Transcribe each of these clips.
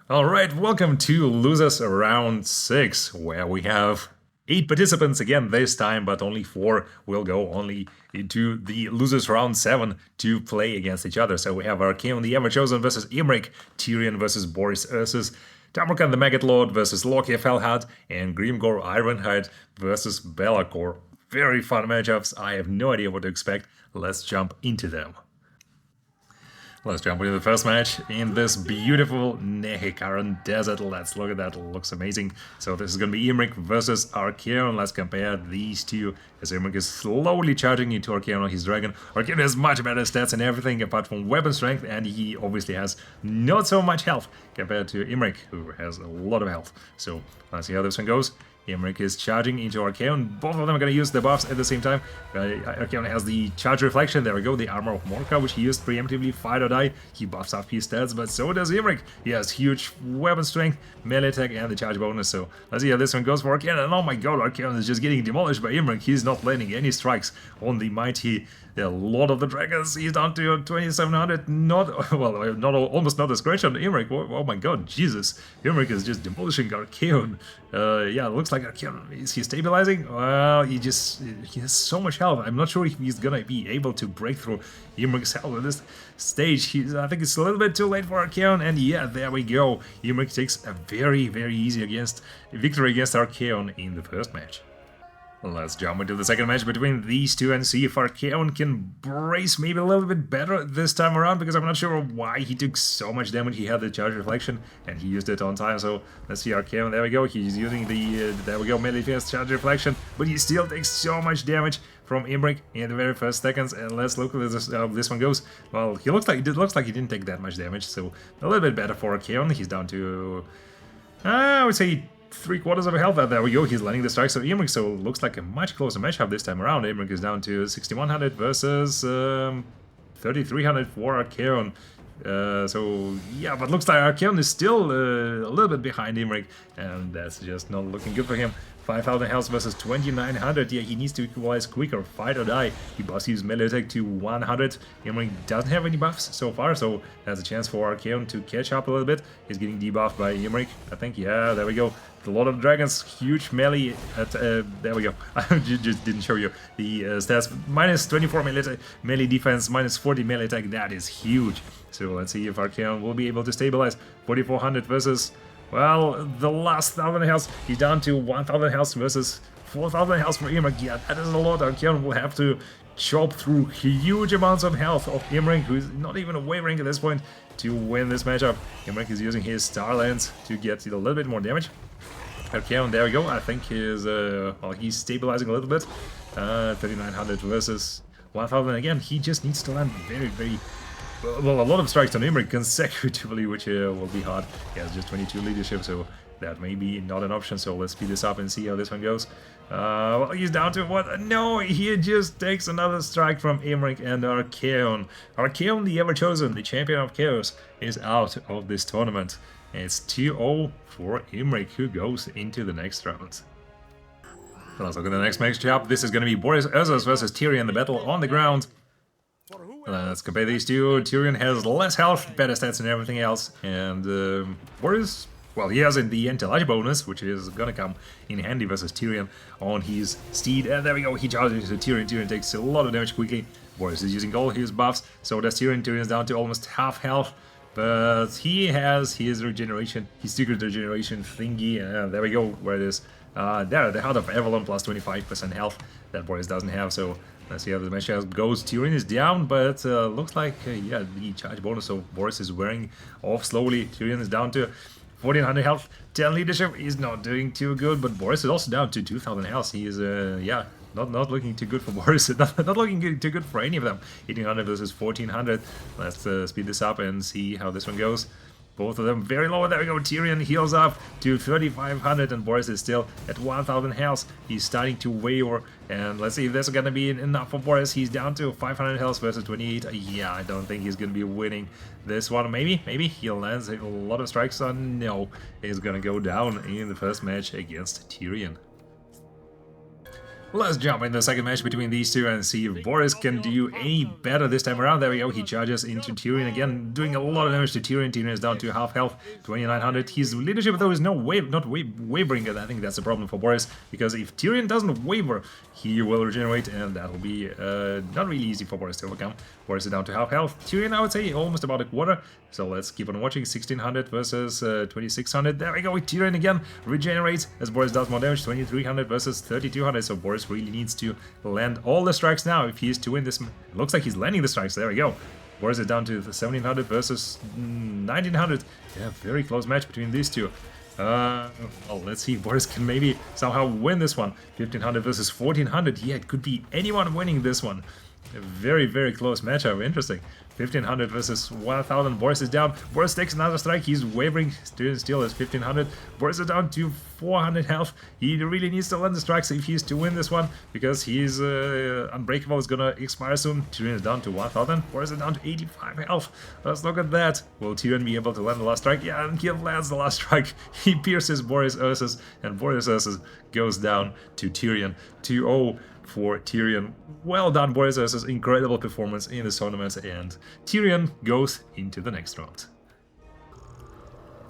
Alright, welcome to Losers Round 6, where we have 8 participants again this time, but only 4 will go only into the Losers Round 7 to play against each other. So we have Archaon the Ever-Chosen versus Imrik, Tyrion versus Boris Ursus, Tamurkhan the Maggot Lord versus Lokhir Fellheart, and Grimgor Ironhide versus Bel'akor. Very fun matchups, I have no idea what to expect. Let's jump into them. Let's jump into the first match in this beautiful Nehekaran desert. Let's look at that, it looks amazing. So this is going to be Imrik versus Archaon. Let's compare these two, as Imrik is slowly charging into Archaon on his dragon. Archaon has much better stats and everything apart from weapon strength, and he obviously has not so much health compared to Imrik, who has a lot of health. So let's see how this one goes. Imrik is charging into Archaon. Both of them are going to use the buffs at the same time. Archaon has the charge reflection. There we go. The armor of Morka, which he used preemptively. Fight or die. He buffs up his stats, but so does Imrik. He has huge weapon strength, melee attack, and the charge bonus. So let's see how this one goes for Archaon. And oh my god, Archaon is just getting demolished by Imrik. He's not landing any strikes on the mighty Lord of the Dragons. He's down to 2700. Almost not a scratch on Imrik. Oh my god, Jesus. Imrik is just demolishing Archaon. Yeah, it looks like Archaon, is he stabilizing? Well, he has so much health. I'm not sure if he's gonna be able to break through Imrik's health at this stage. I think it's a little bit too late for Archaon, and yeah, there we go. Imrik takes a very, very easy victory against Archaon in the first match. Let's jump into the second match between these two and see if Archaon can brace maybe a little bit better this time around, because I'm not sure why he took so much damage. He had the charge reflection and he used it on time. So let's see Archaon. There we go. He's using the there we go, melee fast charge reflection, but he still takes so much damage from Imrik in the very first seconds. And let's look at this, how this one goes. Well, it looks like he didn't take that much damage, so a little bit better for Archaon. He's down to I would say 3/4 of health. There we go, he's landing the strikes of Imrik, so it looks like a much closer matchup this time around. Imrik is down to 6100 versus 3300 for Archaon. So yeah, but looks like Archaon is still a little bit behind Imrik, and that's just not looking good for him. 5000 health versus 2900. Yeah, he needs to equalize quicker. Fight or die. He buffs his melee attack to 100. Imrik doesn't have any buffs so far, so there's a chance for Archaon to catch up a little bit. He's getting debuffed by Imrik, I think. Yeah, there we go. The Lord of Dragons, huge melee there we go. I just didn't show you the stats. Minus 24 melee defense, minus 40 melee attack. That is huge. So let's see if Archaon will be able to stabilize. 4400 versus, well, the last 1000 health. He's down to 1000 health versus 4000 health for Imrik. Yeah, that is a lot. Archaon will have to chop through huge amounts of health of Imrik, who's not even wavering at this point, to win this matchup. Imrik is using his Star Lance to get a little bit more damage. Archaon, there we go. I think he's stabilizing a little bit. 3900 versus 1000. Again, he just needs to land very, very well, a lot of strikes on Imrik consecutively, which will be hard. He has just 22 leadership, so that may be not an option. So let's speed this up and see how this one goes. Well, he's down to what? No, he just takes another strike from Imrik and Archaon. Archaon, the Ever-Chosen, the champion of Chaos, is out of this tournament. It's 2-0 for Imrik, who goes into the next round. Let's look at the next matchup. This is going to be Boris Ursus versus Tyrion, the battle on the ground. Let's compare these two. Tyrion has less health, better stats and everything else, and Boris, well, he has the anti-large bonus, which is gonna come in handy versus Tyrion on his steed. And there we go, he charges into Tyrion. Tyrion takes a lot of damage quickly. Boris is using all his buffs, so does Tyrion. Tyrion's down to almost half health, but he has his regeneration, his secret regeneration thingy. There we go, where it is. There, the Heart of Avalon plus 25% health that Boris doesn't have, so let's see how the match goes. Tyrion is down, but looks like, yeah, the charge bonus, so Boris is wearing off slowly. Tyrion is down to 1400 health, 10 leadership. He's not doing too good, but Boris is also down to 2000 health. He is, yeah, not looking too good for Boris, not looking too good for any of them. 1800 versus 1400. Let's speed this up and see how this one goes. Both of them very low. There we go. Tyrion heals up to 3500 and Boris is still at 1000 health. He's starting to waver, and let's see if this is gonna be enough for Boris. He's down to 500 health versus 28. Yeah, I don't think he's gonna be winning this one. Maybe he lands a lot of strikes on. No, he's gonna go down in the first match against Tyrion. Let's jump in the second match between these two and see if Boris can do any better this time around. There we go, he charges into Tyrion again, doing a lot of damage to Tyrion. Tyrion is down to half health, 2900. His leadership though is not wavering, and I think that's a problem for Boris, because if Tyrion doesn't waver, he will regenerate, and that will be not really easy for Boris to overcome. Boris is down to half health. Tyrion, I would say, almost about a quarter. So let's keep on watching. 1600 versus 2600. There we go, Tyrion again regenerates as Boris does more damage. 2300 versus 3200. So Boris really needs to land all the strikes now if he is to win this. Looks like he's landing the strikes. There we go. Boris is down to 1700 versus 1900. Yeah, very close match between these two. Well, let's see if Boris can maybe somehow win this one. 1500 versus 1400. Yeah, it could be anyone winning this one. A very, very close matchup. Interesting. 1500 versus 1000. Boris is down. Boris takes another strike. He's wavering. Still is 1500. Boris is down to 400 health. He really needs to land the strikes if he is to win this one, because he's unbreakable is gonna expire soon. Tyrion is down to 1000. Boris is down to 85 health. Let's look at that. Will Tyrion be able to land the last strike? Yeah, and he lands the last strike. He pierces Boris Ursus, and Boris Ursus goes down to Tyrion. 2-0 for Tyrion. Well done, Boris Ursus. Incredible performance in this tournament, and Tyrion goes into the next round.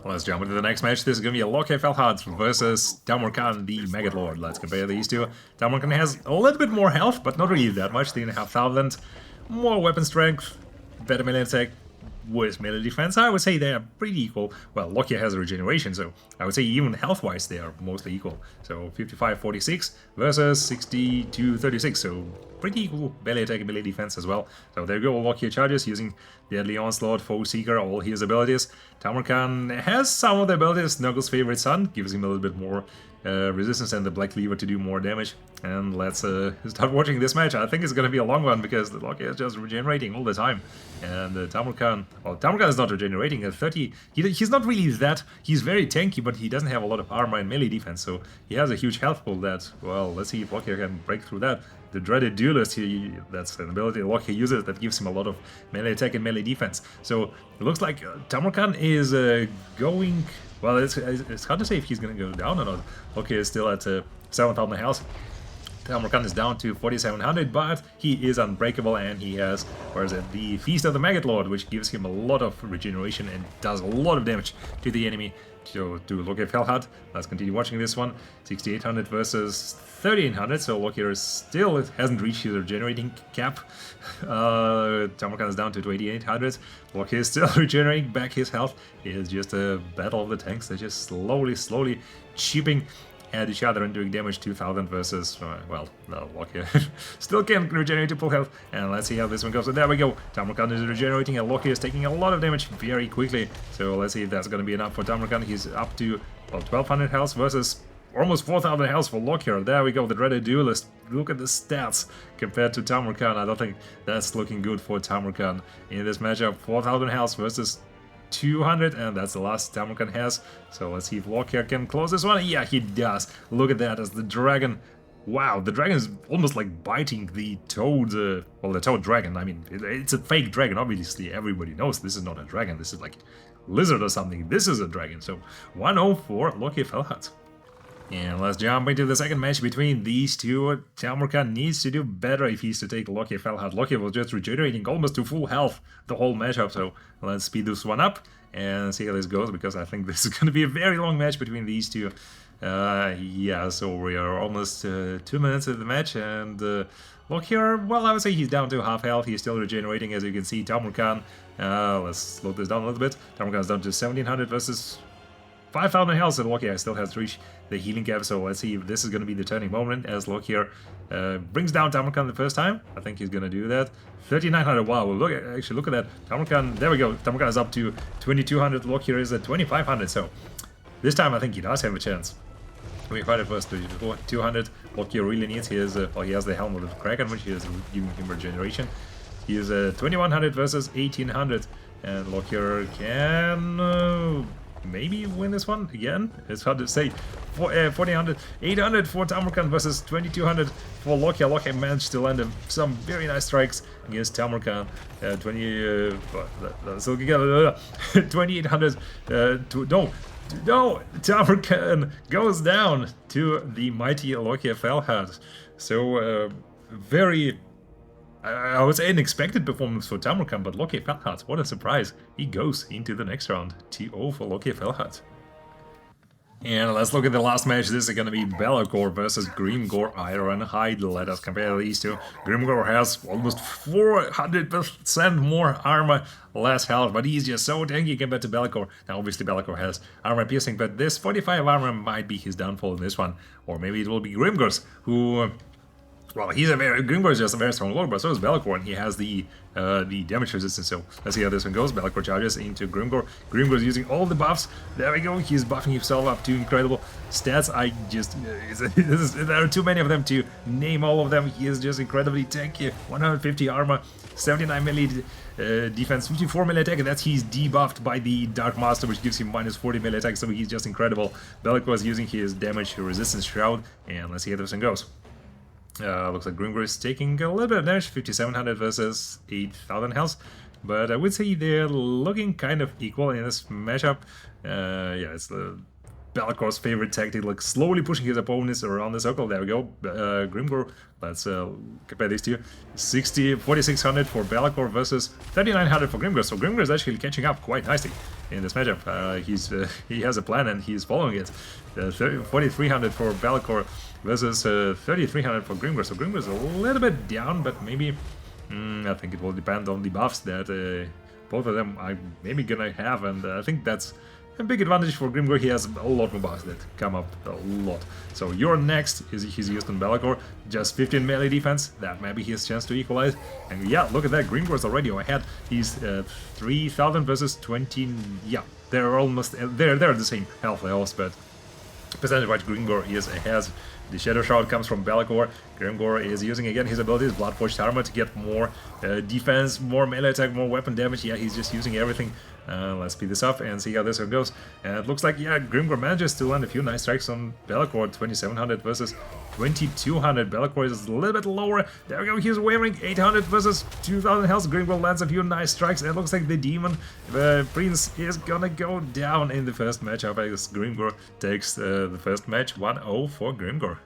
Let's jump into the next match. This is going to be a Lokhir Fellheart versus Tamurkhan, the Maggot Lord. Let's compare these two. Tamurkhan has a little bit more health, but not really that much. 3,500. More weapon strength, better melee attack. With melee defense, I would say they are pretty equal. Well, Lokhir has a regeneration, so I would say even health-wise they are mostly equal. So 55-46 versus 62-36, so pretty equal melee attack and melee defense as well. So there you go, Lokhir charges using Deadly Onslaught, Foe Seeker, all his abilities. Tamurkhan has some of the abilities. Snuggles' favorite son gives him a little bit more resistance and the Black Cleaver to do more damage. And let's start watching this match. I think it's going to be a long one because the Lokhir is just regenerating all the time. And Tamurkhan, well, Tamurkhan is not regenerating at 30. He's not really that. He's very tanky, but he doesn't have a lot of armor and melee defense, so he has a huge health pool that, well, let's see if Lokhir can break through that. The Dreaded Duelist, that's an ability Lokhir uses that gives him a lot of melee attack and melee defense. So it looks like Tamurkhan is going... Well, it's hard to say if he's going to go down or not. Lokhir is still at 7,000 health. Tamurkhan is down to 4,700, but he is unbreakable, and he has, where is it, the Feast of the Maggot Lord, which gives him a lot of regeneration and does a lot of damage to the enemy. So to Lokhir Fellheart, let's continue watching this one. 6,800 versus 1,300, so Lokhir is still hasn't reached his regenerating cap. Tamurkhan is down to 2,800. Lokhir is still regenerating back his health. It is just a battle of the tanks. They're just slowly chipping at each other and doing damage. 2,000 versus, well, no, Lokhir still can't regenerate to full health, and let's see how this one goes. So there we go, Tamurkhan is regenerating, and Lokhir is taking a lot of damage very quickly, so let's see if that's going to be enough for Tamurkhan. He's up to, well, 1,200 health versus almost 4,000 health for Lokhir. There we go, the Dreaded Duelist. Look at the stats compared to Tamurkhan. I don't think that's looking good for Tamurkhan in this matchup. 4,000 health versus 200, and that's the last Tamurkhan has. So let's see if Lokhir can close this one. Yeah, he does. Look at that as the dragon. Wow, the dragon is almost like biting the toad. Well, the toad dragon. I mean, it's a fake dragon. Obviously, everybody knows this is not a dragon. This is like lizard or something. This is a dragon. So 1-0 for Lokhir Fellheart. And let's jump into the second match between these two. Tamurkhan needs to do better if he's to take Lokhir Fellheart. Lokhir was just regenerating almost to full health the whole matchup, so let's speed this one up and see how this goes, because I think this is going to be a very long match between these two. Yeah, so we are almost 2 minutes of the match, and Lokhir, well, I would say he's down to half health. He's still regenerating, as you can see. Tamurkhan, let's slow this down a little bit. Tamurkhan is down to 1,700 versus 5,000 health, and Lokhir still has reached the healing cap, so let's see if this is going to be the turning moment as Lokhir brings down Tamurkhan the first time. I think he's going to do that. 3,900, wow, actually look at that. Tamurkhan, there we go, Tamurkhan is up to 2,200, Lokhir is at 2,500, so this time I think he does have a chance. 2,500 versus 2,200, Lokhir really needs his, well, he has the Helm of the Kraken, which is giving him regeneration. He is 2,100 versus 1,800, and Lokhir can... maybe win this one again. It's hard to say. 1400, 800 for Tamurkhan versus 2200 for Lokhir. Lokhir managed to land some very nice strikes against Tamurkhan. 2800 no, Tamurkhan goes down to the mighty Lokhir Fellheart. So very, I would say, unexpected performance for Tamurkhan, but Lokhir Fellheart, what a surprise. He goes into the next round. 2-0 for Lokhir Fellheart. And let's look at the last match. This is going to be Bel'akor versus Grimgor Ironhide. Let us compare these two. Grimgor has almost 400% more armor, less health, but he's just so tanky compared to Bel'akor. Now, obviously, Bel'akor has armor piercing, but this 45 armor might be his downfall in this one. Or maybe it will be Grimgor's, who... Well, Grimgor is just a very strong lord, but so is Bel'akor, and he has the damage resistance. So let's see how this one goes. Bel'akor charges into Grimgor. Grimgor is using all the buffs. There we go. He's buffing himself up to incredible stats. There are too many of them to name all of them. He is just incredibly tanky. 150 armor, 79 melee defense, 54 melee attack, and that's he's debuffed by the Dark Master, which gives him minus 40 melee attack. So he's just incredible. Bel'akor is using his damage resistance shroud, and let's see how this one goes. Looks like Grimgor is taking a little bit of damage, 5700 versus 8000 health, but I would say they're looking kind of equal in this matchup. Yeah, it's the Bel'akor's favorite tactic, like slowly pushing his opponents around the circle. There we go. Grimgor, let's compare these two. 4600 for Bel'akor versus 3900 for Grimgor. So Grimgor is actually catching up quite nicely in this matchup. He has a plan and he's following it. 4300 for Bel'akor versus 3300 for Grimgor. So Grimgor is a little bit down, but maybe I think it will depend on the buffs that both of them are maybe gonna have, and I think that's a big advantage for Grimgor. He has a lot more buffs that come up a lot. So your next is he's used on Bel'akor, just 15 melee defense. That might be his chance to equalize. And yeah, look at that, Grimgor's already ahead. He's 3000 versus 20. Yeah, they're almost they're the same health levels, but percentage-wise, Grimgor is ahead. The Shadow Shroud comes from Bel'akor. Grimgor is using again his abilities, Bloodforged Armor, to get more defense, more melee attack, more weapon damage. Yeah, he's just using everything. Let's speed this up and see how this one goes. And it looks like, yeah, Grimgor manages to land a few nice strikes on Bel'akor. 2700 versus 2200. Bel'akor is a little bit lower. There we go, he's wavering. 800 versus 2000 health. Grimgor lands a few nice strikes, and it looks like the Demon Prince is gonna go down in the first matchup. I guess Grimgor takes the first match. 1-0 for Grimgor.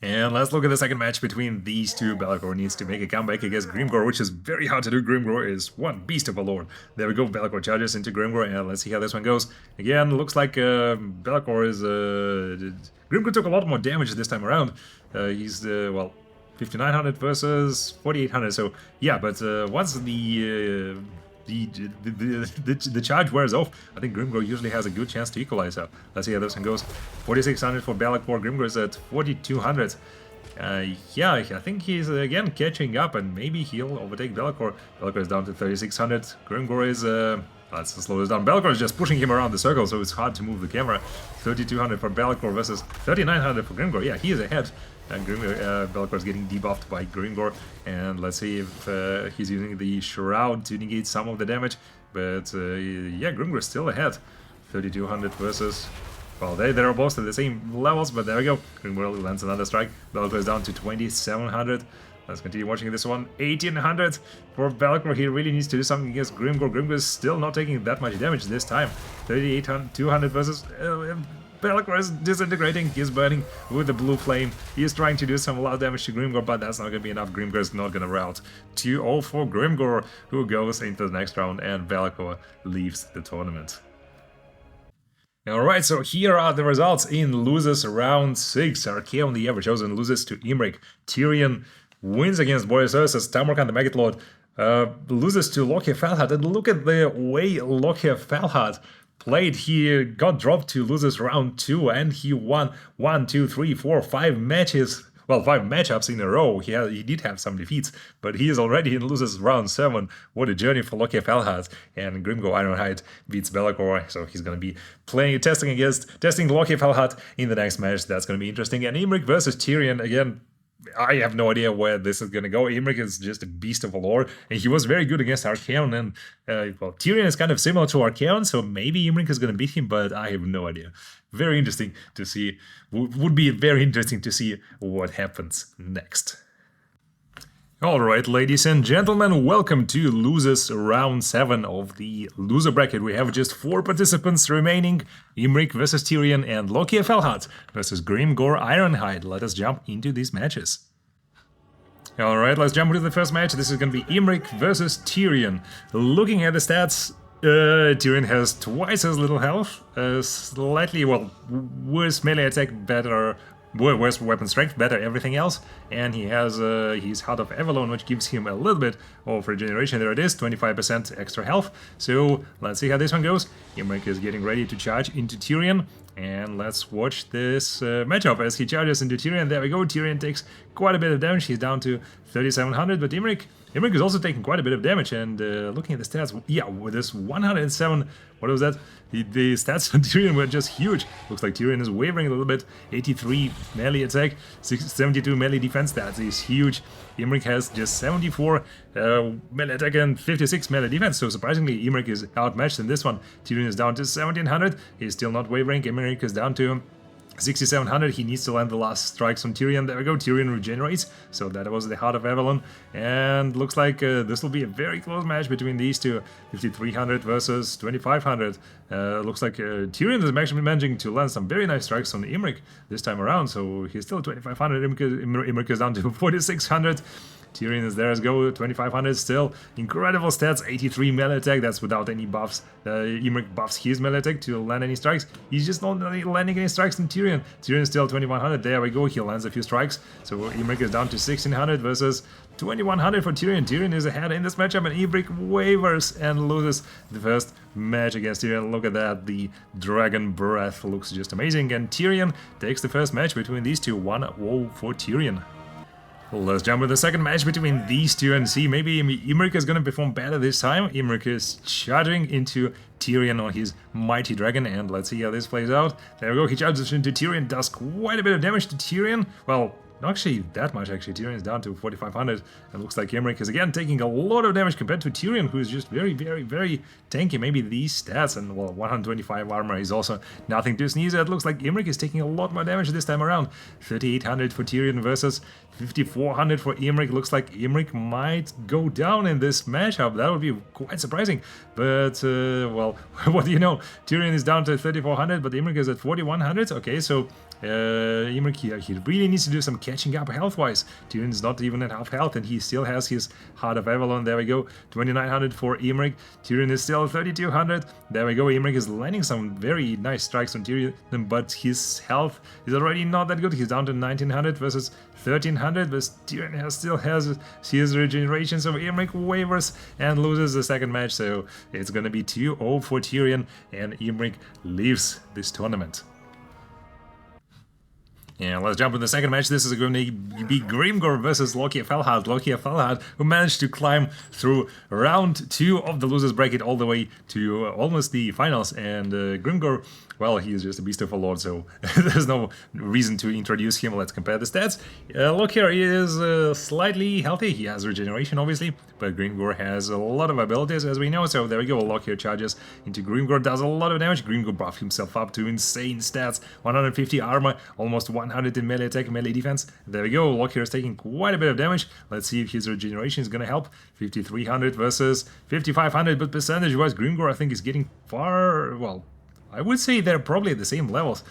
And let's look at the second match between these two. Bel'akor needs to make a comeback against Grimgor, which is very hard to do. Grimgor is one beast of a lord. There we go, Bel'akor charges into Grimgor, and let's see how this one goes. Again, looks like Bel'akor is... Grimgor took a lot more damage this time around. He's, well, 5900 versus 4800, so yeah, but once the charge wears off, I think Grimgor usually has a good chance to equalize up. Let's see how this one goes. 4600 for Bel'akor. Grimgor is at 4200. Yeah, I think he's again catching up, and maybe he'll overtake Bel'akor. Bel'akor is down to 3600. Grimgor is let's slow this down. Bel'akor is just pushing him around the circle, so it's hard to move the camera. 3200 for Bel'akor versus 3900 for Grimgor. Yeah, he is ahead. And Bel'akor is getting debuffed by Grimgor, and let's see if he's using the Shroud to negate some of the damage. But yeah, Grimgor is still ahead. 3200 versus... Well, they're both at the same levels, but there we go. Grimgor lands another strike. Bel'akor is down to 2700. Let's continue watching this one. 1800 for Bel'akor. He really needs to do something against Grimgor. Grimgor is still not taking that much damage this time. 3800 versus... Bel'akor is disintegrating, he's burning with the blue flame. He is trying to do some loud damage to Grimgor, but that's not going to be enough. Grimgor is not going to rout. 2-0 for Grimgor, who goes into the next round, and Bel'akor leaves the tournament. Alright, so here are the results in losers round 6. Archaon the Ever-Chosen loses to Imrik. Tyrion wins against Boris, Ursus. Tamurkhan the Maggot Lord loses to Lokhir Fellheart. And look at the way Lokhir Fellheart played. He got dropped to losers round 2, and he won 1, 2, 3, 4, 5 matches. Well, 5 matchups in a row. He did have some defeats, but he is already in losers round 7. What a journey for Lokhir Fellheart. And Grimgor Ironhide beats Bel'akor, so he's going to be testing Lokhir Fellheart in the next match. That's going to be interesting. And Imrik versus Tyrion, again, I have no idea where this is going to go. Imrik is just a beast of a lore, and he was very good against Archaon, and well, Tyrion is kind of similar to Archaon, so maybe Imrik is going to beat him, but I have no idea. Very interesting to see. Would be very interesting to see what happens next. Alright, ladies and gentlemen, welcome to Losers Round 7 of the loser bracket. We have just 4 participants remaining: Imrik versus Tyrion and Lokhir Fellheart versus Grimgor Ironhide. Let us jump into these matches. Alright, let's jump into the first match. This is going to be Imrik versus Tyrion. Looking at the stats, Tyrion has twice as little health, slightly, well, worse melee attack, better... worse weapon strength, better everything else, and he has his Heart of Avalon, which gives him a little bit of regeneration. There it is, 25% extra health. So let's see how this one goes. Imrik is getting ready to charge into Tyrion, and let's watch this matchup as he charges into Tyrion. There we go, Tyrion takes quite a bit of damage. He's down to 3700, but Imrik is also taking quite a bit of damage, and looking at the stats, yeah, with this 107, what was that? The stats on Tyrion were just huge. Looks like Tyrion is wavering a little bit. 83 melee attack, 72 melee defense, that is huge. Imrik has just 74 melee attack and 56 melee defense, so surprisingly Imrik is outmatched in this one. Tyrion is down to 1700, he's still not wavering. Imrik is down to 6700, he needs to land the last strikes on Tyrion. There we go, Tyrion regenerates, so that was the Heart of Avalon, and looks like this will be a very close match between these two. 5300 versus 2500. Looks like Tyrion is actually managing to land some very nice strikes on Imrik this time around, so he's still 2500, Imrik is down to 4600. Tyrion is there as go, 2500 still. Incredible stats, 83 melee attack, that's without any buffs. Imrik buffs his melee attack to land any strikes. He's just not landing any strikes on Tyrion. Tyrion is still 2100, there we go, he lands a few strikes. So Imrik is down to 1600 versus 2100 for Tyrion. Tyrion is ahead in this matchup, and Imrik wavers and loses the first match against Tyrion. Look at that, the Dragon Breath looks just amazing, and Tyrion takes the first match between these two, 1-0 for Tyrion. Let's jump into the second match between these two and see maybe Imrik is going to perform better this time. Imrik is charging into Tyrion on his Mighty Dragon, and let's see how this plays out. There we go, he charges into Tyrion, does quite a bit of damage to Tyrion. Well, not actually that much, actually. Tyrion is down to 4500, and looks like Imrik is again taking a lot of damage compared to Tyrion, who is just very, very, very tanky. Maybe these stats, and well, 125 armor is also nothing to sneeze at. Looks like Imrik is taking a lot more damage this time around. 3800 for Tyrion versus 5400 for Imrik. Looks like Imrik might go down in this matchup. That would be quite surprising. But, well, what do you know? Tyrion is down to 3400, but Imrik is at 4100. Okay, so Imrik here, he really needs to do some catching up health-wise. Tyrion is not even at half health, and he still has his Heart of Avalon. There we go, 2900 for Imrik. Tyrion is still 3200. There we go, Imrik is landing some very nice strikes on Tyrion, but his health is already not that good. He's down to 1900 versus 1300, but Tyrion still has his regeneration, so Imrik wavers and loses the second match, so it's gonna be 2-0 for Tyrion, and Imrik leaves this tournament. Yeah, let's jump into the second match. This is going to be Grimgor versus Lokhir Fellheart. Lokhir Fellheart, who managed to climb through round 2 of the losers bracket all the way to almost the finals. And Grimgor, well, he is just a beast of a lord, so there's no reason to introduce him. Let's compare the stats. Lokhir is slightly healthy. He has regeneration, obviously, but Grimgor has a lot of abilities, as we know. So there we go. Lokhir charges into Grimgor, does a lot of damage. Grimgor buffed himself up to insane stats. 150 armor, almost 100 in melee attack, melee defense. There we go. Lokhir is taking quite a bit of damage. Let's see if his regeneration is going to help. 5300 versus 5500, but percentage-wise, Grimgor, I think, is getting far, well, I would say they're probably at the same levels.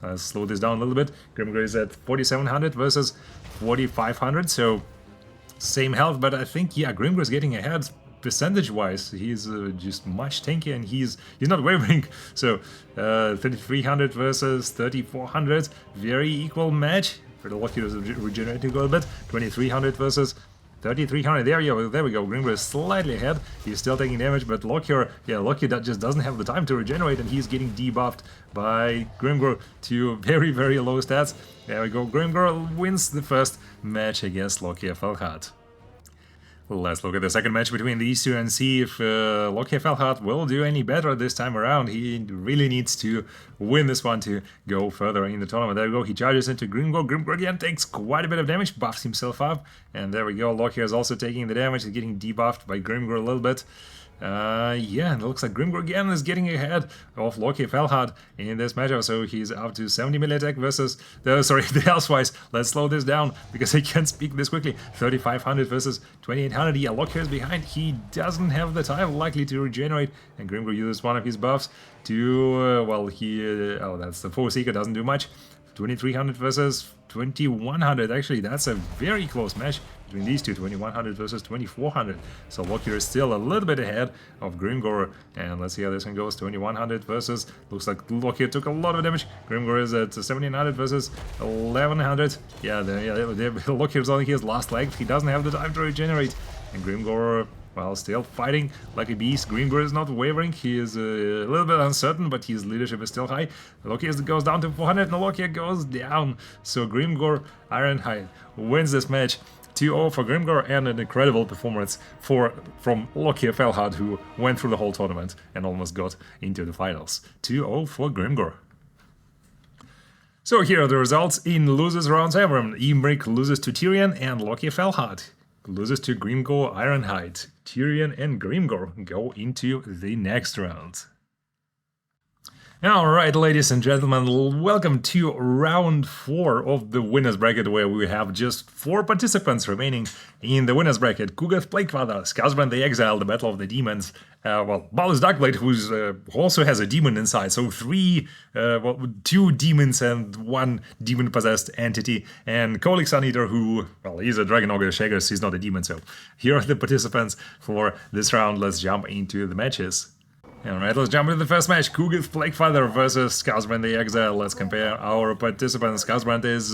Let's slow this down a little bit. Grimgor is at 4700 versus 4500, so same health, but I think, yeah, Grimgor is getting ahead percentage-wise. He's just much tankier, and he's not wavering. So 3300 versus 3400, very equal match. For the Lokhir is regenerating a little bit. 2300 versus 3300. There we go. Grimgor is slightly ahead. He's still taking damage, but Lokhir, yeah, Lokhir that just doesn't have the time to regenerate, and he's getting debuffed by Grimgor to very, very low stats. There we go. Grimgor wins the first match against Lokhir Fellheart. Let's look at the second match between these two and see if Lokhir Fellheart will do any better this time around. He really needs to win this one to go further in the tournament. There we go, he charges into Grimgor. Grimgor again takes quite a bit of damage, buffs himself up. And there we go, Lokhir is also taking the damage, he's getting debuffed by Grimgor a little bit. Yeah, it looks like Grimgor again is getting ahead of Lokhir Fellheart in this matchup, so he's up to 70 melee attack versus the Healthwise. Let's slow this down because I can't speak this quickly. 3500 versus 2800. Yeah, Lokhir is behind. He doesn't have the time likely to regenerate, and Grimgor uses one of his buffs to well, oh, that's the Foe Seeker, doesn't do much. 2300 versus 2100. Actually, that's a very close match between these two. 2100 versus 2400. So Lokhir is still a little bit ahead of Grimgor. And let's see how this one goes. 2100 versus, looks like Lokhir took a lot of damage. Grimgor is at 1700 versus 1100. Yeah, Lokhir's on his last leg. He doesn't have the time to regenerate. And Grimgor, well, still fighting like a beast. Grimgor is not wavering. He is a little bit uncertain, but his leadership is still high. Lokhir goes down to 400, and Lokhir goes down. So Grimgor Ironhide wins this match. 2-0 for Grimgor, and an incredible performance from Lokhir Fellheart, who went through the whole tournament and almost got into the finals. 2-0 for Grimgor. So here are the results in losers round 7. Imrik loses to Tyrion, and Lokhir Fellheart loses to Grimgor Ironhide. Tyrion and Grimgor go into the next round. Alright, ladies and gentlemen, welcome to round 4 of the winners bracket, where we have just 4 participants remaining in the winners bracket. Gath, Plaguefather, Skarsbrand the Exile, the Battle of the Demons, Malus Darkblade, who also has a demon inside, so 2 demons and 1 demon-possessed entity, and Kholek Suneaster, who, well, he's a Dragon Ogre Shaggers, he's not a demon, so here are the participants for this round. Let's jump into the matches. Alright, let's jump into the first match. Gath, Plaguefather versus Skarsbrand the Exile. Let's compare our participants. Skarsbrand has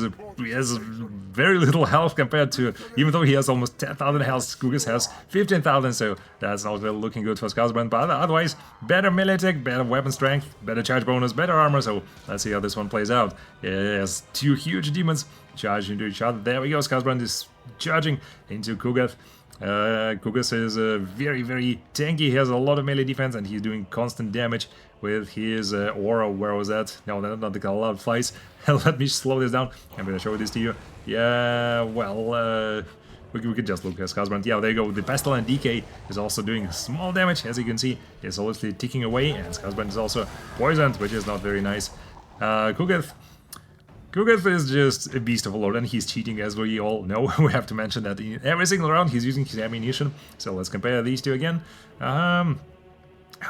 very little health compared to, even though he has almost 10,000 health, Gath has 15,000, so that's not really looking good for Skarsbrand. But otherwise, better melee attack, better weapon strength, better charge bonus, better armor, so let's see how this one plays out. He has 2 huge demons charging into each other. There we go, Skarsbrand is charging into Gath. Gath is very, very tanky. He has a lot of melee defense, and he's doing constant damage with his aura. Where was that? No, not the cloud flies. Let me slow this down. I'm gonna show this to you. Yeah, well, we could just look at Skarsbrand. Yeah, there you go. The Pestilent Decay is also doing small damage, as you can see. It's obviously ticking away, and Skarsbrand is also poisoned, which is not very nice. Gath is just a beast of a lord, and he's cheating, as we all know. We have to mention that in every single round he's using his ammunition. So let's compare these two again. I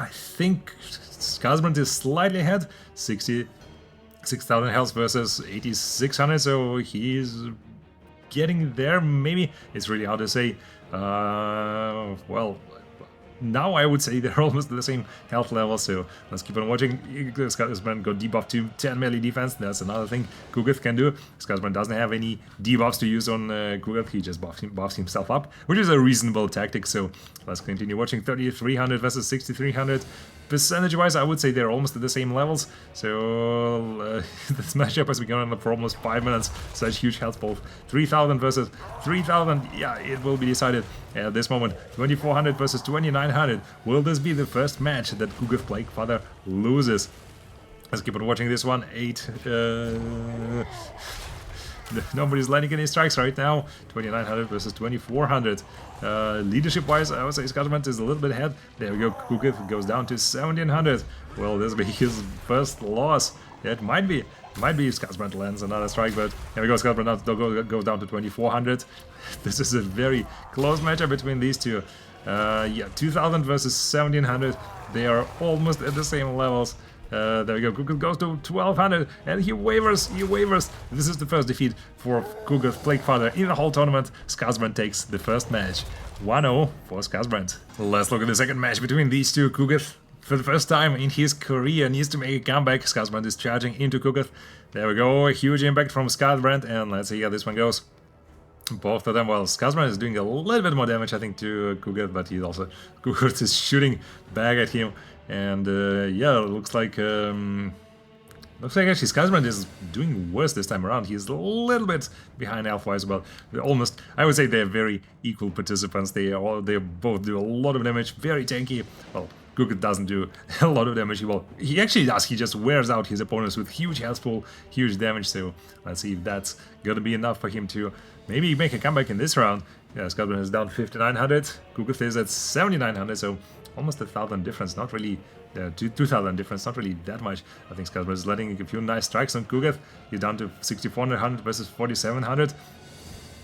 think Skarsbrand is slightly ahead, 66,000 health versus 8,600, so he's getting there, maybe. It's really hard to say. Well, now I would say they're almost at the same health level, so let's keep on watching. Skarsbrand got debuffed to 10 melee defense, that's another thing Gath can do. Skarsbrand doesn't have any debuffs to use on Gath, he just buffs himself up, which is a reasonable tactic, so let's continue watching. 3,300 versus 6,300. Percentage-wise, I would say they're almost at the same levels, so this matchup has been going on for almost 5 minutes. Such huge health both. 3,000 versus 3,000, yeah, it will be decided at this moment. 2,400 versus 2,900. Will this be the first match that Gath Plaguefather loses? Let's keep on watching this one. 8... Nobody's landing any strikes right now. 2,900 versus 2,400. Leadership-wise, I would say Skarsbrand is a little bit ahead. There we go. Gath goes down to 1,700. Will this be his first loss? It might be. Might be if Skarsbrand lands another strike, but here we go. Skarsbrand goes down to 2,400. This is a very close matchup between these two. Yeah, 2,000 versus 1,700. They are almost at the same levels. There we go. Gath goes to 1,200, and he wavers. This is the first defeat for Gath Plaguefather in the whole tournament. Skarsbrand takes the first match. 1-0 for Skarsbrand. Let's look at the second match between these two. Gath, for the first time in his career, needs to make a comeback. Skarsbrand is charging into Gath. There we go. A huge impact from Skarsbrand, and let's see how this one goes. Both of them, well, Skarsbrand is doing a little bit more damage, I think, to Gath, but he's also... Gath is shooting back at him. And yeah, it looks like Looks like actually Skarsbrand is doing worse this time around. He's a little bit behind health-wise, but almost, I would say they're very equal participants. They both do a lot of damage, very tanky. Well, Gugat doesn't do a lot of damage. Well, he actually does. He just wears out his opponents with huge health pool, huge damage. So let's see if that's gonna be enough for him to maybe make a comeback in this round. Yeah, Skarsbrand is down 5,900. Gugat is at 7,900, so almost 1,000 difference. Not really 2,000 difference, not really that much. I think Skarsbrand is letting a few nice strikes on Gugat. He's down to 6,400 versus 4,700.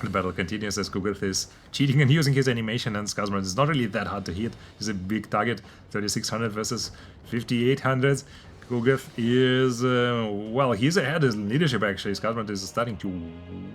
The battle continues as Gugat is cheating and using his animation, and Skarsbrand is not really that hard to hit. He's a big target, 3,600 versus 5,800. Gugat is, well, he's ahead in leadership actually. Skarsbrand is starting to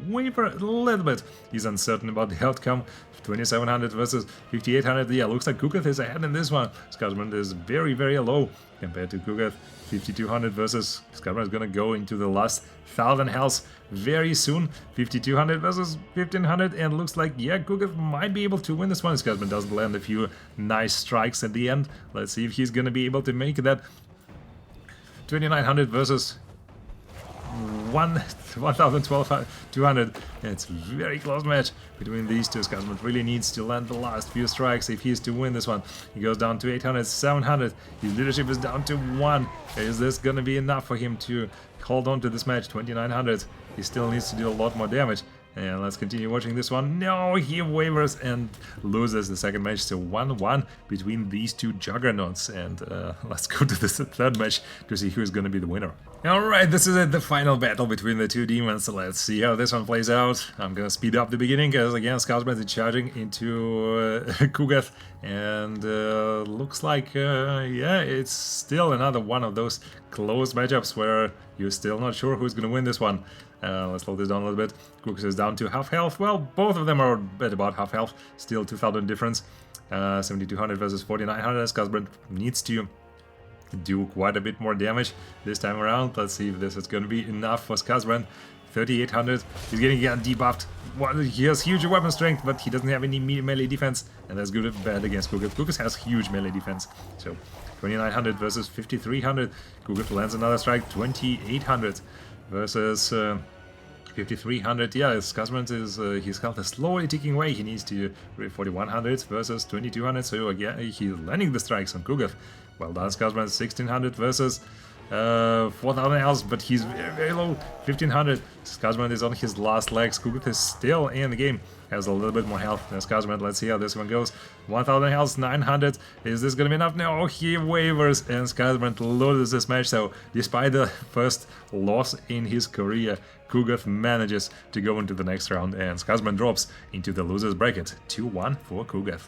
waver a little bit. He's uncertain about the outcome. 2,700 versus 5,800. Yeah, looks like Gugat is ahead in this one. Skarsbrand is very, very low compared to Gugat. 5,200 versus Skarsbrand is gonna go into the last 1,000 health very soon. 5,200 versus 1,500, and looks like, yeah, Gugat might be able to win this one. Skarsbrand does land a few nice strikes at the end. Let's see if he's gonna be able to make that. 2,900 versus 1,200. It's a very close match between these two. Skarsbrand really needs to land the last few strikes if he is to win this one. He goes down to 800, 700. His leadership is down to 1. Is this gonna be enough for him to hold on to this match? 2,900. He still needs to do a lot more damage. And let's continue watching this one. No, he wavers and loses the second match. So 1-1 between these two juggernauts. And let's go to this third match to see who is going to be the winner. Alright, this is it, the final battle between the two demons. So let's see how this one plays out. I'm going to speed up the beginning because again, Skarsbrand is charging into Gugat. And looks like, yeah, it's still another one of those close matchups where you're still not sure who's going to win this one. Let's slow this down a little bit. Gugat is down to half health. Well, both of them are at about half health. Still 2,000 difference. 7,200 versus 4,900. Skarsbrand needs to do quite a bit more damage this time around. Let's see if this is going to be enough for Skarsbrand. 3,800. He's getting debuffed. He has huge weapon strength, but he doesn't have any melee defense, and that's good or bad against Gugat. Gugat has huge melee defense. So 2,900 versus 5,300. Gugat lands another strike. 2,800 versus 5,300. Yeah, Skarsbrand is his health is slowly ticking away. He needs to 4,100 versus 2,200. So again, he's landing the strikes on Gugat. Well done, Skarsbrand. 1,600 versus 4,000 health, but he's very, very low. 1,500. Skarsbrand is on his last legs. Gugat is still in the game. Has a little bit more health than Skarsbrand. Let's see how this one goes. 1,000 health, 900. Is this gonna be enough? No, he wavers, and Skarsbrand loses this match. So, despite the first loss in his career, Gugat manages to go into the next round, and Skarsbrand drops into the losers bracket. 2-1 for Gugat.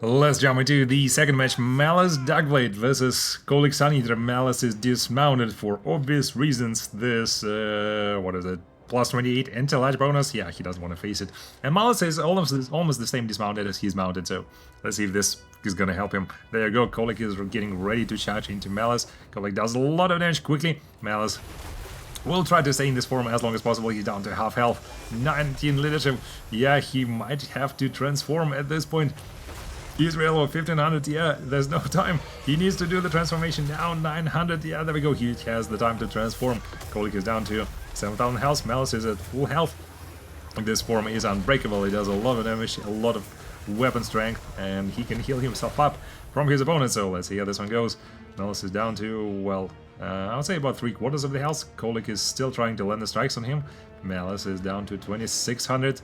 Let's jump into the second match. Malus Darkblade versus Kholek Suneaster. Malus is dismounted for obvious reasons. This, what is it? Plus 28 anti-latch bonus. Yeah, he doesn't want to face it. And Malus is almost the same dismounted as he's mounted, so let's see if this is gonna help him. There you go, Kholek is getting ready to charge into Malus. Kholek does a lot of damage quickly. Malus will try to stay in this form as long as possible. He's down to half health. 19 leadership. Yeah, he might have to transform at this point. He's real low, 1,500, yeah, there's no time. He needs to do the transformation now, 900, yeah, there we go. He has the time to transform. Kholek is down to 7,000 health. Malus is at full health. This form is unbreakable. He does a lot of damage, a lot of weapon strength, and he can heal himself up from his opponent. So let's see how this one goes. Malus is down to, well, I would say about 3/4 of the health. Kholek is still trying to land the strikes on him. Malus is down to 2,600.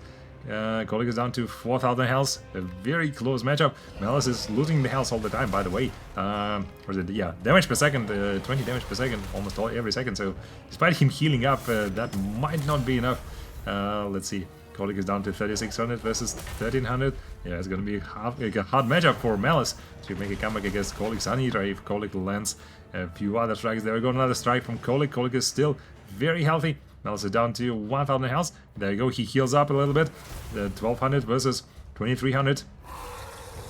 Kholek is down to 4,000 health. A very close matchup. Malus is losing the health all the time, by the way. Yeah, damage per second, 20 damage per second, almost every second. So, despite him healing up, that might not be enough. Let's see. Kholek is down to 3,600 versus 1,300. Yeah, it's gonna be a hard matchup for Malus to make a comeback against Kholek Suneaster if Kholek lands a few other strikes. There we go, another strike from Kholek. Kholek is still very healthy. Malus is down to 1,000 health. There you go, he heals up a little bit. 1,200 versus 2,300.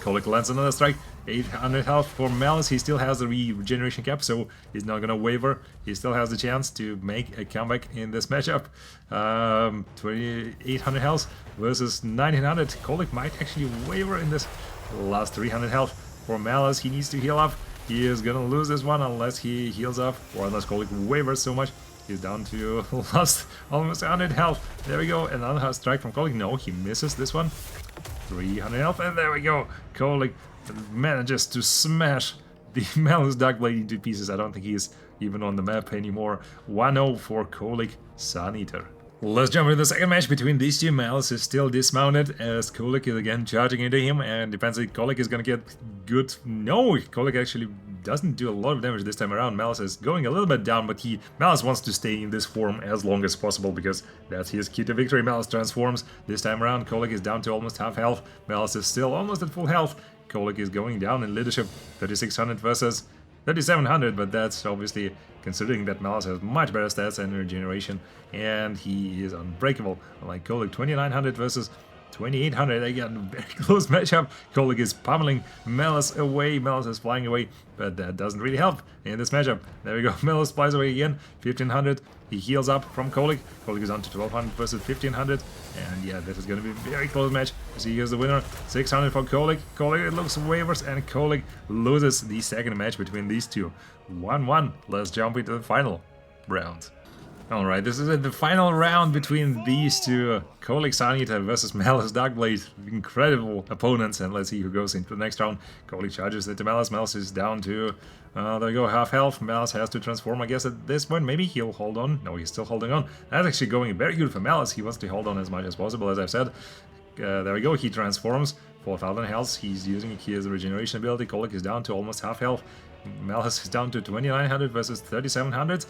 Kholek lands another strike. 800 health for Malus. He still has the regeneration cap, so he's not gonna waver. He still has the chance to make a comeback in this matchup. 2,800 health versus 1,900. Kholek might actually waver in this. Last 300 health for Malus. He needs to heal up. he is gonna lose this one unless he heals up or unless Kholek wavers so much. He's down to lost almost 100 health. There we go. Another strike from Kholek. No, he misses this one. 300 health, and there we go. Kholek manages to smash the Malus Darkblade into pieces. I don't think he's even on the map anymore. 1-0 for Kholek Suneaster. Let's jump into the second match between these two. Malus is still dismounted as Kholek is again charging into him, and depends if Kholek is gonna get good. No, Kholek actually doesn't do a lot of damage this time around. Malus is going a little bit down, but Malus wants to stay in this form as long as possible because that's his key to victory. Malus transforms. This time around, Kholek is down to almost half health. Malus is still almost at full health. Kholek is going down in leadership, 3600 versus 3700, but that's obviously considering that Malus has much better stats and regeneration, and he is unbreakable. Like Kholek, 2900 versus 2800. Again, very close matchup. Kholek is pummeling Malus away. Malus is flying away, but that doesn't really help in this matchup. There we go. Malus flies away again. 1500. He heals up from Kholek. Kholek is on to 1200 versus 1500. And yeah, this is going to be a very close match. See, here's the winner. 600 for Kholek. Kholek looks wavers, and Kholek loses the second match between these two. 1-1. Let's jump into the final round. Alright, this is the final round between these two. Kholek Suneaster versus Malus Darkblade. Incredible opponents, and let's see who goes into the next round. Kholek charges into Malus. Malus is down to, there we go, half health. Malus has to transform, I guess, at this point. Maybe he'll hold on. No, he's still holding on. That's actually going very good for Malus. He wants to hold on as much as possible, as I've said. There we go, he transforms. 4000 health. He's using his regeneration ability. Kholek is down to almost half health. Malus is down to 2900 versus 3700.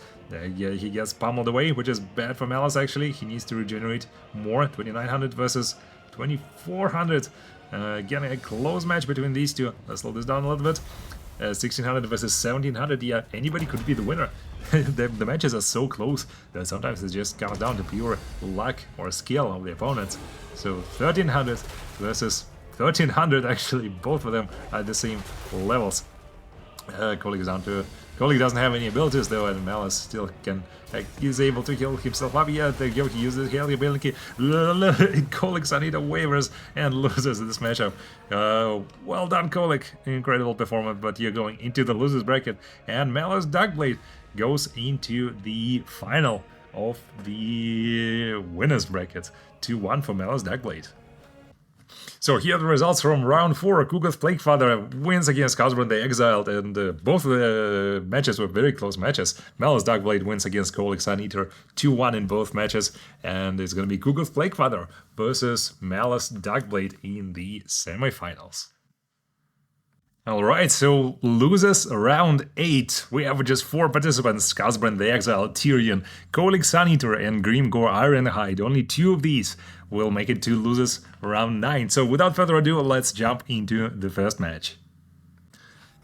Yeah, he gets pummeled away, which is bad for Malus actually. He needs to regenerate more. 2900 versus 2400. Again, a close match between these two. Let's slow this down a little bit. 1600 versus 1700. Yeah, anybody could be the winner. The matches are so close that sometimes it just comes down to pure luck or skill of the opponents. So 1300 versus 1300, actually, both of them are at the same levels. Kholek is down to... Kholek doesn't have any abilities though, and Malus still can... he's able to heal himself up. Yeah, there you go, he uses healing ability. Kholek Suneaster wavers and loses this matchup. Well done, Kholek. Incredible performance, but you're going into the losers bracket. And Malus Darkblade goes into the final of the winners bracket. 2-1 for Malus Darkblade. So here are the results from round 4. Kuga's Plaguefather wins against Skarsbrand the Exiled, and both of the matches were very close matches. Malus Darkblade wins against Kholek Suneaster 2-1 in both matches, and it's going to be Kuga's Plaguefather versus Malus Darkblade in the semifinals. Alright, so losers round 8. We have just 4 participants: Skarsbrand the Exiled, Tyrion, Kholek Suneaster, and Grimgor Ironhide. Only 2 of these will make it to losers round 9. So without further ado, let's jump into the first match.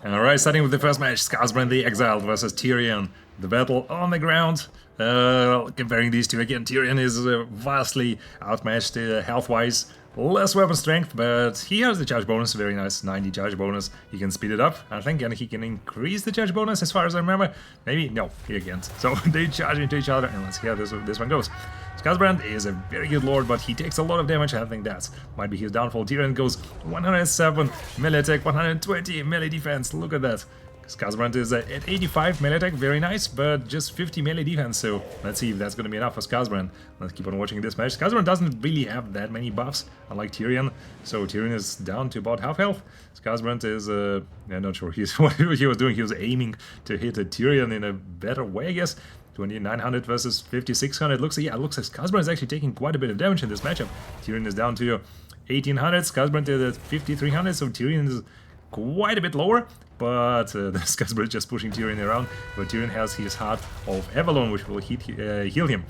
Alright, starting with the first match, Skarsbrand the Exiled versus Tyrion. The battle on the ground. Comparing these two again, Tyrion is vastly outmatched health-wise. Less weapon strength, but he has the charge bonus, very nice, 90 charge bonus. He can speed it up, I think, and he can increase the charge bonus as far as I remember. Maybe? No, he can't. So they charge into each other, and let's see how this one goes. Skarsbrand is a very good lord, but he takes a lot of damage. I think that might be his downfall. Tyrion goes 107 melee attack, 120 melee defense. Look at that. Skarsbrand is at 85 melee attack, very nice, but just 50 melee defense, so let's see if that's going to be enough for Skarsbrand. Let's keep on watching this match. Skarsbrand doesn't really have that many buffs, unlike Tyrion, so Tyrion is down to about half health. Skarsbrand is, I'm not sure what he was doing. He was aiming to hit a Tyrion in a better way, I guess. 2900 versus 5600. Looks like Skarsbrand is actually taking quite a bit of damage in this matchup. Tyrion is down to 1800, Skarsbrand is at 5300, so Tyrion is quite a bit lower, but Skarsbrand is just pushing Tyrion around, but Tyrion has his Heart of Avalon, which will heal him.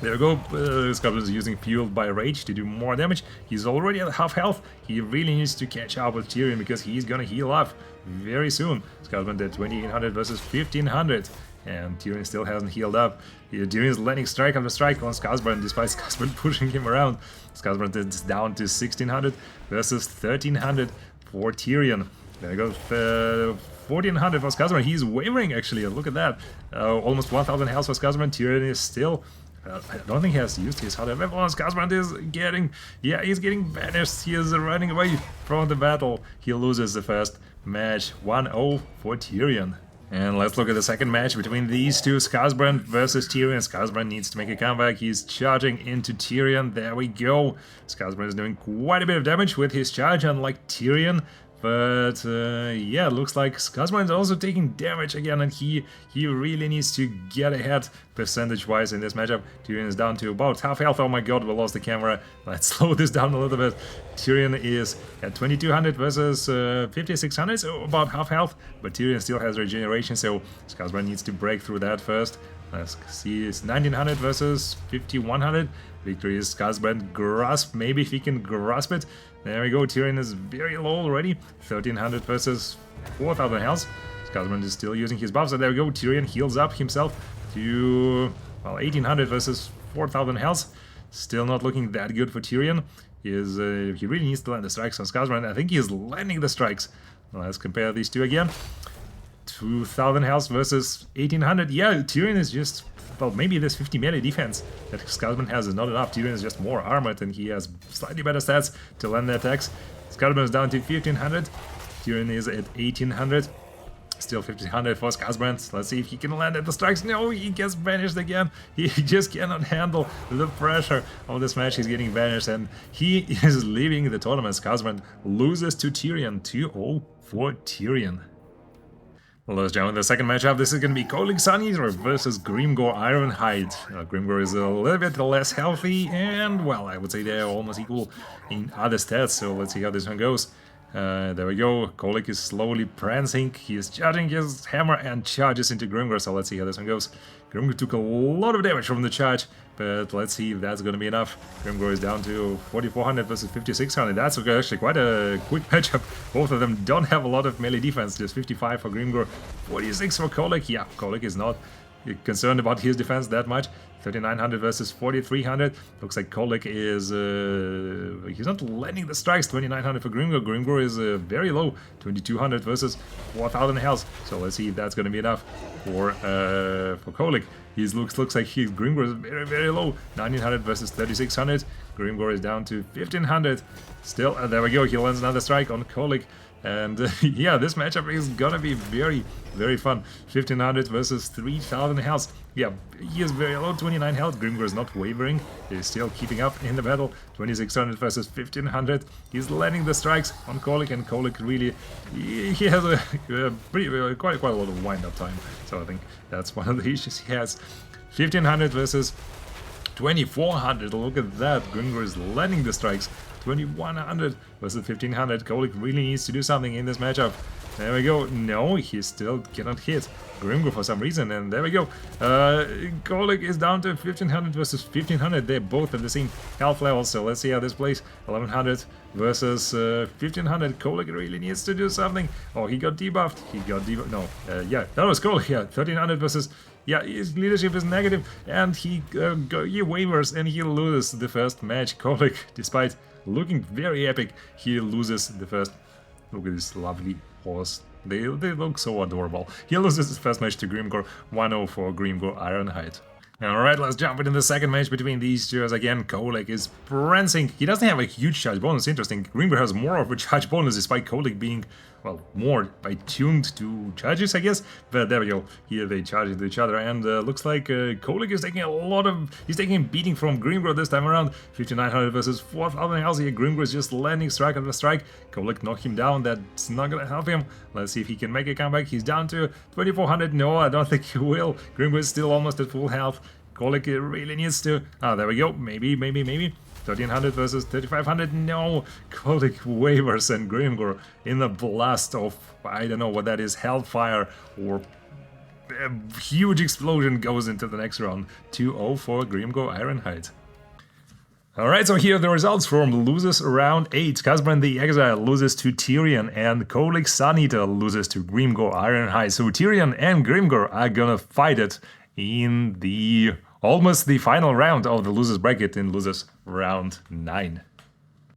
There we go, Skarsbrand is using Fueled by Rage to do more damage. He's already at half health. He really needs to catch up with Tyrion because he's gonna heal up very soon. Skarsbrand at 2800 versus 1500. And Tyrion still hasn't healed up. Tyrion is landing strike after strike on Skarsbrand, despite Skarsbrand pushing him around. Skarsbrand is down to 1600 versus 1300 for Tyrion. There we go, 1400 for Skarsbrand. He's wavering actually, look at that. Almost 1000 health for Skarsbrand. Tyrion is still... I don't think he has used his Heart of Avalon. Skarsbrand is getting... Yeah, he's getting banished. He is running away from the battle. He loses the first match 1-0 for Tyrion. And let's look at the second match between these two, Skarsbrand versus Tyrion. Skarsbrand needs to make a comeback. He's charging into Tyrion. There we go. Skarsbrand is doing quite a bit of damage with his charge, unlike Tyrion. But yeah, looks like Skarsbrand is also taking damage again, and he really needs to get ahead percentage-wise in this matchup. Tyrion is down to about half health. Oh my god, we lost the camera. Let's slow this down a little bit. Tyrion is at 2200 versus 5600, so about half health. But Tyrion still has regeneration, so Skarsbrand needs to break through that first. Let's see, it's 1900 versus 5100. Victory is Skarsbrand. Grasp, maybe if he can grasp it. There we go, Tyrion is very low already. 1300 versus 4000 health. Skarsbrand is still using his buffs, so there we go, Tyrion heals up himself to, well, 1800 versus 4000 health. Still not looking that good for Tyrion. He really needs to land the strikes on Skarsbrand. I think he is landing the strikes. Let's compare these two again. 2000 health versus 1800. Yeah, Tyrion is just, well, maybe this 50 melee defense that Skarsbrand has is not enough. Tyrion is just more armored and he has slightly better stats to land the attacks. Skarsbrand is down to 1500. Tyrion is at 1800. Still 1500 for Skarsbrand. Let's see if he can land at the strikes. No, he gets banished again. He just cannot handle the pressure of this match. He's getting banished and he is leaving the tournament. Skarsbrand loses to Tyrion. 2-0 for Tyrion. Let's jump into the second matchup. This is going to be Kholek Suneaster versus Grimgor Ironhide. Grimgor is a little bit less healthy and, well, I would say they're almost equal in other stats, so let's see how this one goes. There we go, Kholek is slowly prancing, he is charging his hammer and charges into Grimgor, so let's see how this one goes. Grimgor took a lot of damage from the charge, but let's see if that's gonna be enough. Grimgor is down to 4400 versus 5600, that's actually quite a quick matchup. Both of them don't have a lot of melee defense, just 55 for Grimgor, 46 for Kholek. Yeah, Kholek is not concerned about his defense that much. 3900 versus 4300. Looks like Kholek is he's not landing the strikes. 2900 for Grimgor. Grimgor is very low. 2200 versus 4000 health. So let's see if that's going to be enough for Kholek. He looks like Grimgor is very low. 1900 versus 3600. Grimgor is down to 1500. Still, there we go. He lands another strike on Kholek. And yeah, this matchup is gonna be very, very fun. 1500 versus 3000 health. Yeah, he is very low, 29 health. Grimgor is not wavering. He's still keeping up in the battle. 2600 versus 1500. He's landing the strikes on Kholek, and Kholek really, he has a quite a lot of wind-up time. So I think that's one of the issues he has. 1500 versus 2400. Look at that. Grimgor is landing the strikes. 2100 versus 1500. Kholek really needs to do something in this matchup. There we go. No, he still cannot hit Grimgor for some reason. And there we go. Kholek is down to 1500 versus 1500. They're both at the same health level. So let's see how this plays. 1100 versus 1500. Kholek really needs to do something. Oh, he got debuffed. He got debuffed. No, yeah, that was Kholek. Yeah, 1300 versus. Yeah, his leadership is negative, and he wavers and he loses the first match. Kholek, despite looking very epic, he loses the first. Look at this lovely horse. They look so adorable. He loses his first match to Grimgor. 1-0 for Grimgor Ironhide. Alright, let's jump into the second match between these two. As again, Kholek is prancing. He doesn't have a huge charge bonus, interesting. Grimgor has more of a charge bonus despite Kholek being, well, more attuned to charges, I guess. But there we go. Here they charge into each other, and looks like Kholek is taking he's taking a beating from Grimgor this time around. 5900 versus 4000 health here. Grimgor is just landing strike after strike. Kholek knocked him down. That's not gonna help him. Let's see if he can make a comeback. He's down to 2400. No, I don't think he will. Grimgor is still almost at full health. Kholek really needs to. Ah, there we go. Maybe. 1300 versus 3500. No, Kholek wavers, and Grimgor in the blast of, I don't know what that is, hellfire or a huge explosion goes into the next round. 2-0 for Grimgor Ironhide. Alright, so here are the results from losers round 8. Skarsbrand the Exile loses to Tyrion, and Kholek Suneaster loses to Grimgor Ironhide. So Tyrion and Grimgor are gonna fight it in almost the final round of the losers bracket in losers round 9.